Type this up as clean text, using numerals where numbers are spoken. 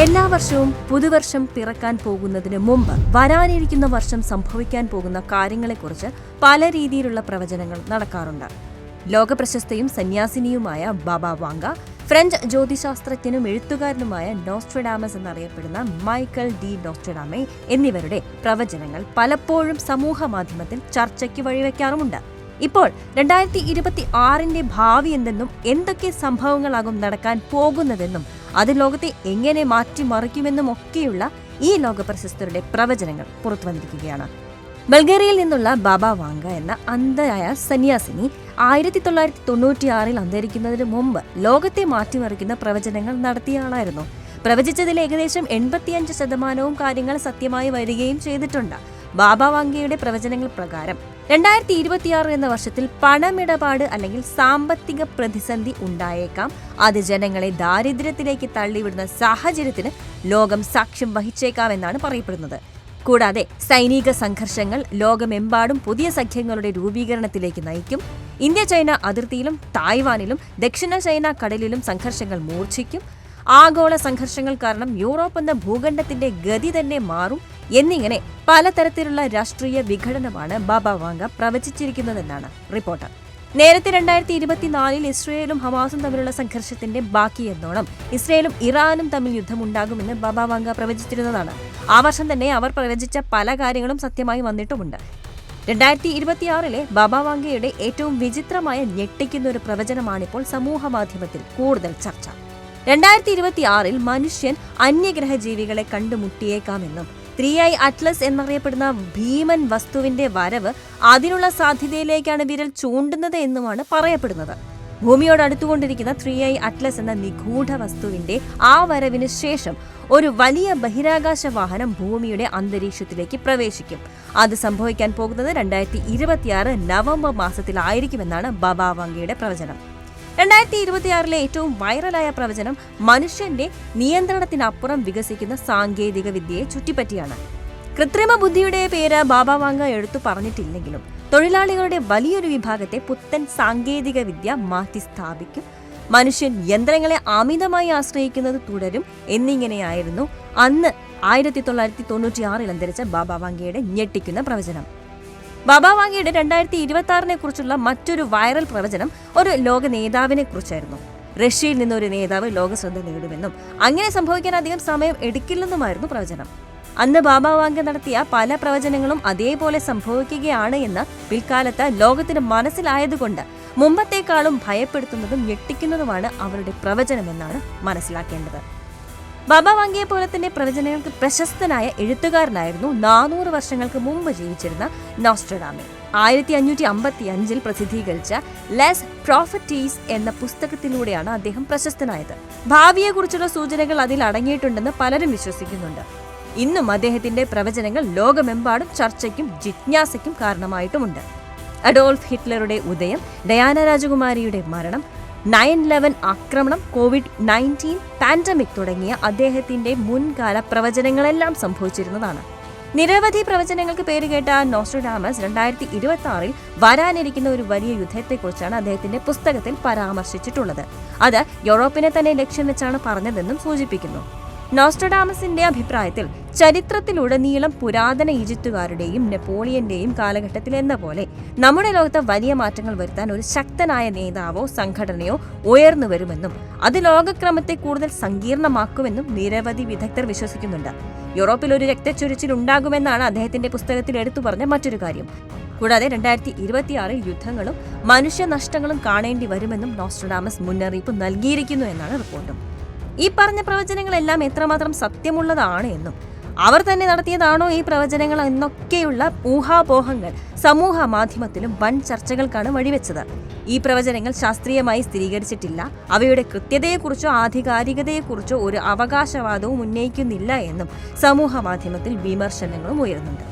എല്ലാ വർഷവും പുതുവർഷം പിറക്കാൻ പോകുന്നതിന് മുമ്പ് വരാനിരിക്കുന്ന വർഷം സംഭവിക്കാൻ പോകുന്ന കാര്യങ്ങളെക്കുറിച്ച് പല രീതിയിലുള്ള പ്രവചനങ്ങൾ നടക്കാറുണ്ട്. ലോകപ്രശസ്തയും സന്യാസിനിയുമായ ബാബ വാങ്ക, ഫ്രഞ്ച് ജ്യോതിശാസ്ത്രജ്ഞനും എഴുത്തുകാരനുമായ നോസ്ട്രഡാമസ് എന്നറിയപ്പെടുന്ന മൈക്കൽ ഡി നോസ്ട്രഡാമെ എന്നിവരുടെ പ്രവചനങ്ങൾ പലപ്പോഴും സമൂഹ മാധ്യമത്തിൽ ചർച്ചയ്ക്ക് വഴിവെക്കാറുമുണ്ട്. ഇപ്പോൾ 2026 ഭാവി എന്തെന്നും എന്തൊക്കെ സംഭവങ്ങളാകും നടക്കാൻ പോകുന്നതെന്നും അത് ലോകത്തെ എങ്ങനെ മാറ്റിമറിക്കുമെന്നും ഒക്കെയുള്ള ഈ ലോകപ്രശസ്തരുടെ പ്രവചനങ്ങൾ പുറത്തുവന്നിരിക്കുകയാണ്. ബൾഗേറിയയിൽ നിന്നുള്ള ബാബ വാങ്ക എന്ന അന്ധയായ സന്യാസിനി 1996 അന്തരിക്കുന്നതിന് മുമ്പ് ലോകത്തെ മാറ്റിമറിക്കുന്ന പ്രവചനങ്ങൾ നടത്തിയ ആളായിരുന്നു. പ്രവചിച്ചതിൽ ഏകദേശം 85% കാര്യങ്ങൾ സത്യമായി വരികയും ചെയ്തിട്ടുണ്ട്. ബാബ വാങ്കയുടെ പ്രവചനങ്ങൾ പ്രകാരം 2026 എന്ന വർഷത്തിൽ പണമിടപാട് അല്ലെങ്കിൽ സാമ്പത്തിക പ്രതിസന്ധി ഉണ്ടായേക്കാം. അത് ജനങ്ങളെ ദാരിദ്ര്യത്തിലേക്ക് തള്ളിവിടുന്ന സാഹചര്യത്തിന് ലോകം സാക്ഷ്യം വഹിച്ചേക്കാം എന്നാണ് പറയപ്പെടുന്നത്. കൂടാതെ സൈനിക സംഘർഷങ്ങൾ ലോകമെമ്പാടും പുതിയ സഖ്യങ്ങളുടെ രൂപീകരണത്തിലേക്ക് നയിക്കും. ഇന്ത്യ ചൈന അതിർത്തിയിലും തായ്വാനിലും ദക്ഷിണ ചൈന കടലിലും സംഘർഷങ്ങൾ മൂർച്ഛിക്കും. ആഗോള സംഘർഷങ്ങൾ കാരണം യൂറോപ്പ് എന്ന ഭൂഖണ്ഡത്തിന്റെ ഗതി തന്നെ മാറും എന്നിങ്ങനെ പലതരത്തിലുള്ള രാഷ്ട്രീയ വിഘടനമാണ് ബാബ വാങ്ക പ്രവചിച്ചിരിക്കുന്നതെന്നാണ് റിപ്പോർട്ട്. നേരത്തെ 2024 ഇസ്രയേലും ഹമാസും തമ്മിലുള്ള സംഘർഷത്തിന്റെ ബാക്കിയെന്നോണം ഇസ്രയേലും ഇറാനും തമ്മിൽ യുദ്ധമുണ്ടാകുമെന്ന് ബാബ വാങ്ക പ്രവചിച്ചിരുന്നതാണ്. ആ വർഷം തന്നെ അവർ പ്രവചിച്ച പല കാര്യങ്ങളും സത്യമായി വന്നിട്ടുമുണ്ട്. 2026 ബാബ വാങ്കയുടെ ഏറ്റവും വിചിത്രമായ ഞെട്ടിക്കുന്ന ഒരു പ്രവചനമാണിപ്പോൾ സമൂഹ മാധ്യമത്തിൽ കൂടുതൽ ചർച്ച. 2026 മനുഷ്യൻ അന്യഗ്രഹ ജീവികളെ കണ്ടുമുട്ടിയേക്കാമെന്നും 3i അറ്റ്ലസ് എന്നറിയപ്പെടുന്ന ഭീമൻ വസ്തുവിന്റെ വരവ് അതിനുള്ള സാധ്യതയിലേക്കാണ് വിരൽ ചൂണ്ടുന്നത് എന്നുമാണ് പറയപ്പെടുന്നത്. ഭൂമിയോട് അടുത്തുകൊണ്ടിരിക്കുന്ന 3i അറ്റ്ലസ് എന്ന നിഗൂഢ വസ്തുവിന്റെ ആ വരവിന് ശേഷം ഒരു വലിയ ബഹിരാകാശ വാഹനം ഭൂമിയുടെ അന്തരീക്ഷത്തിലേക്ക് പ്രവേശിക്കും. അത് സംഭവിക്കാൻ പോകുന്നത് 2026 നവംബർ മാസത്തിലായിരിക്കുമെന്നാണ് ബാബ വാങ്കയുടെ പ്രവചനം. 2026 ഏറ്റവും വൈറലായ പ്രവചനം മനുഷ്യന്റെ നിയന്ത്രണത്തിനപ്പുറം വികസിക്കുന്ന സാങ്കേതിക വിദ്യയെ ചുറ്റിപ്പറ്റിയാണ്. കൃത്രിമ ബുദ്ധിയുടെ പേര് ബാബ വാങ്ക എടുത്തു പറഞ്ഞിട്ടില്ലെങ്കിലും തൊഴിലാളികളുടെ വലിയൊരു വിഭാഗത്തെ പുത്തൻ സാങ്കേതിക വിദ്യ മാറ്റി സ്ഥാപിക്കും. മനുഷ്യൻ യന്ത്രങ്ങളെ അമിതമായി ആശ്രയിക്കുന്നത് തുടരും എന്നിങ്ങനെയായിരുന്നു അന്ന് 1996 അന്തരിച്ച ബാബ വാങ്കയുടെ ഞെട്ടിക്കുന്ന പ്രവചനം. ബാബ വാങ്കയുടെ 2026 കുറിച്ചുള്ള മറ്റൊരു വൈറൽ പ്രവചനം ഒരു ലോക നേതാവിനെ കുറിച്ചായിരുന്നു. റഷ്യയിൽ നിന്നൊരു നേതാവ് ലോകശ്രദ്ധ നേടുമെന്നും അങ്ങനെ സംഭവിക്കാൻ അധികം സമയം എടുക്കില്ലെന്നുമായിരുന്നു പ്രവചനം. അന്ന് ബാബ വാങ്ക നടത്തിയ പല പ്രവചനങ്ങളും അതേപോലെ സംഭവിക്കുകയാണ് എന്ന് പിൽക്കാലത്ത് ലോകത്തിന് മനസ്സിലായതുകൊണ്ട് മുമ്പത്തേക്കാളും ഭയപ്പെടുത്തുന്നതും ഞെട്ടിക്കുന്നതുമാണ് അവരുടെ പ്രവചനമെന്നാണ് മനസ്സിലാക്കേണ്ടത്. ബാബ വാങ്കയെ പോലെ തന്നെ പ്രവചനങ്ങൾക്ക് പ്രശസ്തനായ എഴുത്തുകാരനായിരുന്നു 400 വർഷങ്ങൾക്ക് മുമ്പ് ജീവിച്ചിരുന്ന നോസ്ട്രഡാമെ. 1555 പ്രസിദ്ധീകരിച്ച ലെസ് പ്രോഫറ്റീസ് എന്ന പുസ്തകത്തിലൂടെയാണ് അദ്ദേഹം പ്രശസ്തനായത്. ഭാവിയെക്കുറിച്ചുള്ള സൂചനകൾ അതിൽ അടങ്ങിയിട്ടുണ്ടെന്ന് പലരും വിശ്വസിക്കുന്നുണ്ട്. ഇന്നും അദ്ദേഹത്തിന്റെ പ്രവചനങ്ങൾ ലോകമെമ്പാടും ചർച്ചയ്ക്കും ജിജ്ഞാസയ്ക്കും കാരണമായിട്ടുമുണ്ട്. അഡോൾഫ് ഹിറ്റ്ലറുടെ ഉദയം, ഡയാന രാജകുമാരിയുടെ മരണം, 9/11 ആക്രമണം, COVID-19 പാൻഡമിക് തുടങ്ങിയ അദ്ദേഹത്തിന്റെ മുൻകാല പ്രവചനങ്ങളെല്ലാം സംഭവിച്ചിരുന്നതാണ്. നിരവധി പ്രവചനങ്ങൾക്ക് പേരുകേട്ട നോസ്ട്രഡാമസ് 2026 വരാനിരിക്കുന്ന ഒരു വലിയ യുദ്ധത്തെക്കുറിച്ചാണ് അദ്ദേഹത്തിന്റെ പുസ്തകത്തിൽ പരാമർശിച്ചിട്ടുള്ളത്. അത് യൂറോപ്പിനെ തന്നെ ലക്ഷ്യം വെച്ചാണ് പറഞ്ഞതെന്നും സൂചിപ്പിക്കുന്നു. നോസ്ട്രഡാമസിന്റെ അഭിപ്രായത്തിൽ ചരിത്രത്തിലുടനീളം പുരാതന ഈജിപ്തുകാരുടെയും നെപ്പോളിയന്റെയും കാലഘട്ടത്തിൽ എന്ന പോലെ നമ്മുടെ ലോകത്ത് വലിയ മാറ്റങ്ങൾ വരുത്താൻ ഒരു ശക്തനായ നേതാവോ സംഘടനയോ ഉയർന്നു വരുമെന്നും അത് ലോകക്രമത്തെ കൂടുതൽ സങ്കീർണമാക്കുമെന്നും നിരവധി വിദഗ്ധർ വിശ്വസിക്കുന്നുണ്ട്. യൂറോപ്പിൽ ഒരു രക്തച്ചൊരിച്ചിൽ ഉണ്ടാകുമെന്നാണ് അദ്ദേഹത്തിന്റെ പുസ്തകത്തിൽ എടുത്തു പറഞ്ഞ മറ്റൊരു കാര്യം. കൂടാതെ 2026 യുദ്ധങ്ങളും മനുഷ്യനഷ്ടങ്ങളും കാണേണ്ടി വരുമെന്നും നോസ്ട്രഡാമസ് മുന്നറിയിപ്പ് നൽകിയിരിക്കുന്നു എന്നാണ് റിപ്പോർട്ടും. ഈ പറഞ്ഞ പ്രവചനങ്ങളെല്ലാം എത്രമാത്രം സത്യമുള്ളതാണ് എന്നും അവർ തന്നെ നടത്തിയതാണോ ഈ പ്രവചനങ്ങൾ എന്നൊക്കെയുള്ള ഊഹാപോഹങ്ങൾ സമൂഹ മാധ്യമത്തിലും വൻ ചർച്ചകൾക്കാണ് വഴിവെച്ചത്. ഈ പ്രവചനങ്ങൾ ശാസ്ത്രീയമായി സ്ഥിരീകരിച്ചിട്ടില്ല. അവയുടെ കൃത്യതയെക്കുറിച്ചോ ആധികാരികതയെക്കുറിച്ചോ ഒരു അവകാശവാദവും ഉന്നയിക്കുന്നില്ല എന്നും സമൂഹ മാധ്യമത്തിൽ വിമർശനങ്ങളും ഉയരുന്നുണ്ട്.